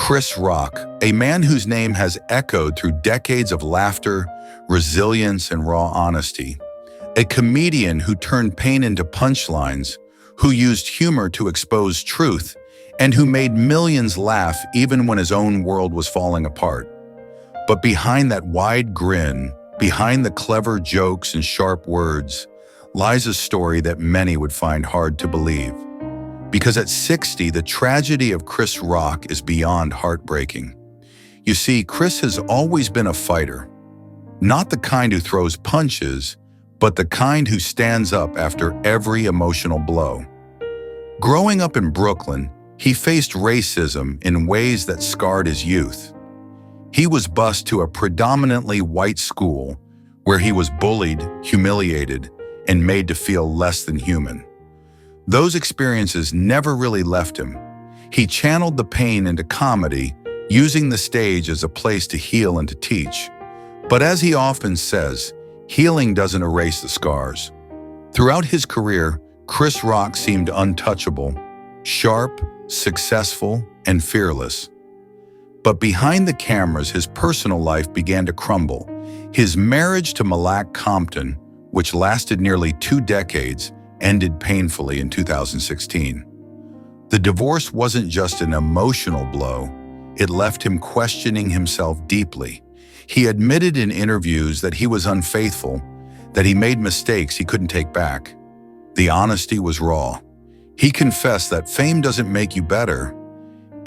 Chris Rock, a man whose name has echoed through decades of laughter, resilience, and raw honesty. A comedian who turned pain into punchlines, who used humor to expose truth, and who made millions laugh even when his own world was falling apart. But behind that wide grin, behind the clever jokes and sharp words, lies a story that many would find hard to believe. Because at 60, the tragedy of Chris Rock is beyond heartbreaking. You see, Chris has always been a fighter. Not the kind who throws punches, but the kind who stands up after every emotional blow. Growing up in Brooklyn, he faced racism in ways that scarred his youth. He was bused to a predominantly white school where he was bullied, humiliated, and made to feel less than human. Those experiences never really left him. He channeled the pain into comedy, using the stage as a place to heal and to teach. But as he often says, healing doesn't erase the scars. Throughout his career, Chris Rock seemed untouchable, sharp, successful, and fearless. But behind the cameras, his personal life began to crumble. His marriage to Malak Compton, which lasted nearly 2 decades, ended painfully in 2016. The divorce wasn't just an emotional blow, it left him questioning himself deeply. He admitted in interviews that he was unfaithful, that he made mistakes he couldn't take back. The honesty was raw. He confessed that fame doesn't make you better,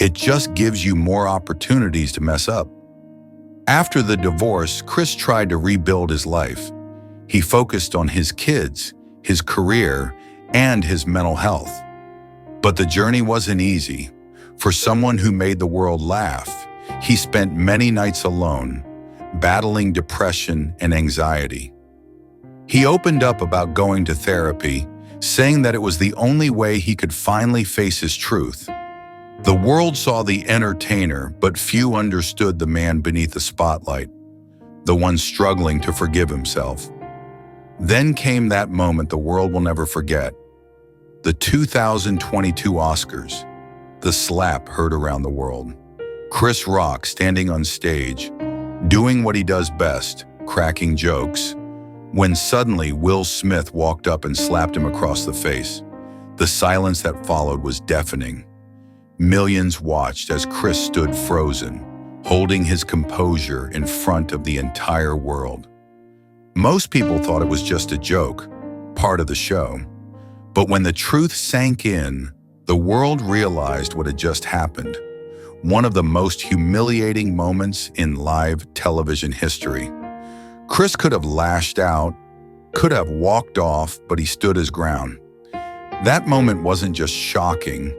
it just gives you more opportunities to mess up. After the divorce, Chris tried to rebuild his life. He focused on his kids, his career, and his mental health. But the journey wasn't easy. For someone who made the world laugh, he spent many nights alone, battling depression and anxiety. He opened up about going to therapy, saying that it was the only way he could finally face his truth. The world saw the entertainer, but few understood the man beneath the spotlight, the one struggling to forgive himself. Then came that moment the world will never forget. The 2022 Oscars. The slap heard around the world. Chris Rock standing on stage, doing what he does best, cracking jokes, when suddenly Will Smith walked up and slapped him across the face. The silence that followed was deafening. Millions watched as Chris stood frozen, holding his composure in front of the entire world. Most people thought it was just a joke, part of the show. But when the truth sank in, the world realized what had just happened. One of the most humiliating moments in live television history. Chris could have lashed out, could have walked off, but he stood his ground. That moment wasn't just shocking,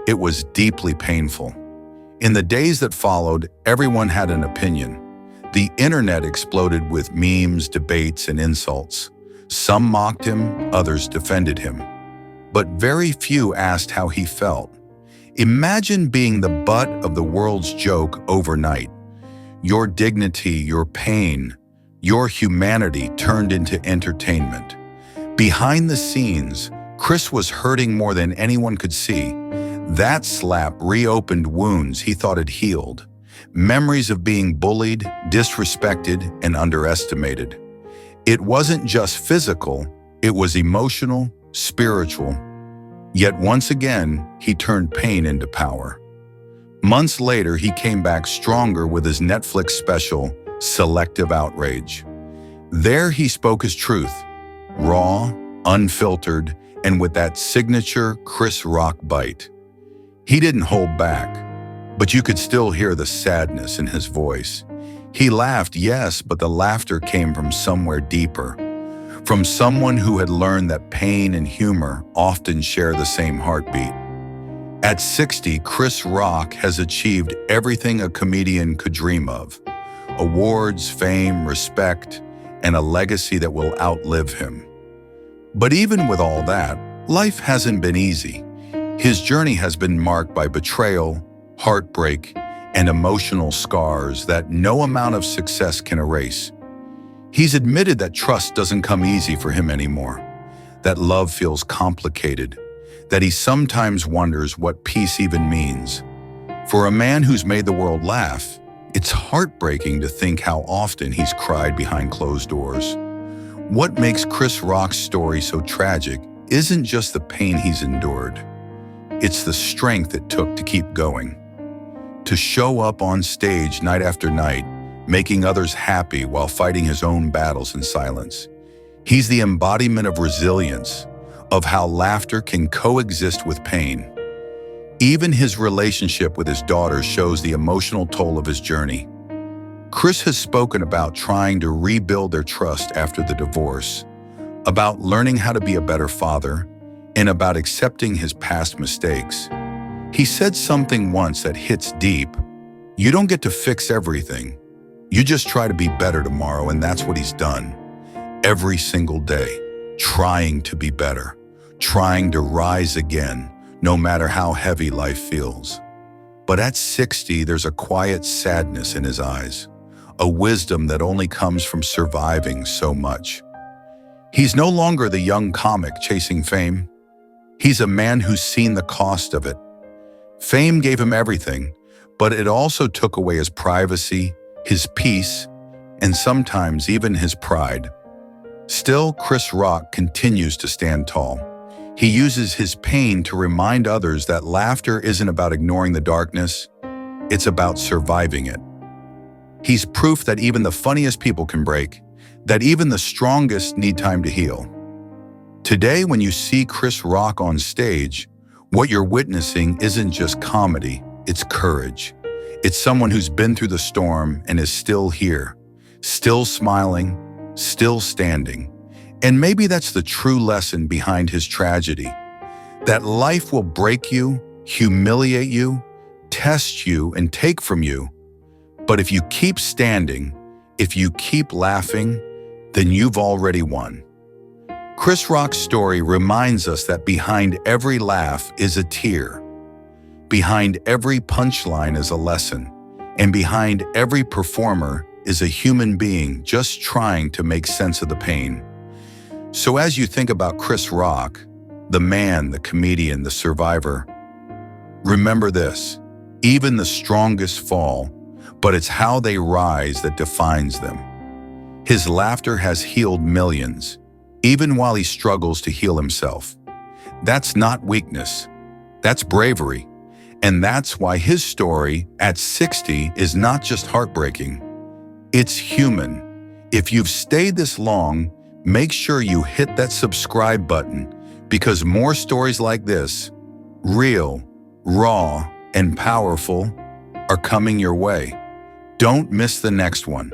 it was deeply painful. In the days that followed, everyone had an opinion. The internet exploded with memes, debates, and insults. Some mocked him, others defended him. But very few asked how he felt. Imagine being the butt of the world's joke overnight. Your dignity, your pain, your humanity turned into entertainment. Behind the scenes, Chris was hurting more than anyone could see. That slap reopened wounds he thought had healed. Memories of being bullied, disrespected, and underestimated. It wasn't just physical, it was emotional, spiritual. Yet once again, he turned pain into power. Months later, he came back stronger with his Netflix special, Selective Outrage. There he spoke his truth, raw, unfiltered, and with that signature Chris Rock bite. He didn't hold back, but you could still hear the sadness in his voice. He laughed, yes, but the laughter came from somewhere deeper, from someone who had learned that pain and humor often share the same heartbeat. At 60, Chris Rock has achieved everything a comedian could dream of. Awards, fame, respect, and a legacy that will outlive him. But even with all that, life hasn't been easy. His journey has been marked by betrayal, heartbreak, and emotional scars that no amount of success can erase. He's admitted that trust doesn't come easy for him anymore, that love feels complicated, that he sometimes wonders what peace even means. For a man who's made the world laugh, it's heartbreaking to think how often he's cried behind closed doors. What makes Chris Rock's story so tragic isn't just the pain he's endured. It's the strength it took to keep going. To show up on stage night after night, making others happy while fighting his own battles in silence. He's the embodiment of resilience, of how laughter can coexist with pain. Even his relationship with his daughter shows the emotional toll of his journey. Chris has spoken about trying to rebuild their trust after the divorce, about learning how to be a better father, and about accepting his past mistakes. He said something once that hits deep. You don't get to fix everything. You just try to be better tomorrow, and that's what he's done. Every single day, trying to be better, trying to rise again, no matter how heavy life feels. But at 60, there's a quiet sadness in his eyes, a wisdom that only comes from surviving so much. He's no longer the young comic chasing fame. He's a man who's seen the cost of it. Fame gave him everything, but it also took away his privacy, his peace, and sometimes even his pride. Still, Chris Rock continues to stand tall. He uses his pain to remind others that laughter isn't about ignoring the darkness, it's about surviving it. He's proof that even the funniest people can break, that even the strongest need time to heal. Today, when you see Chris Rock on stage, what you're witnessing isn't just comedy, it's courage. It's someone who's been through the storm and is still here, still smiling, still standing. And maybe that's the true lesson behind his tragedy, that life will break you, humiliate you, test you, and take from you. But if you keep standing, if you keep laughing, then you've already won. Chris Rock's story reminds us that behind every laugh is a tear. Behind every punchline is a lesson. And behind every performer is a human being just trying to make sense of the pain. So as you think about Chris Rock, the man, the comedian, the survivor, remember this: even the strongest fall, but it's how they rise that defines them. His laughter has healed millions, even while he struggles to heal himself. That's not weakness, that's bravery. And that's why his story at 60 is not just heartbreaking, it's human. If you've stayed this long, make sure you hit that subscribe button, because more stories like this, real, raw, and powerful, are coming your way. Don't miss the next one.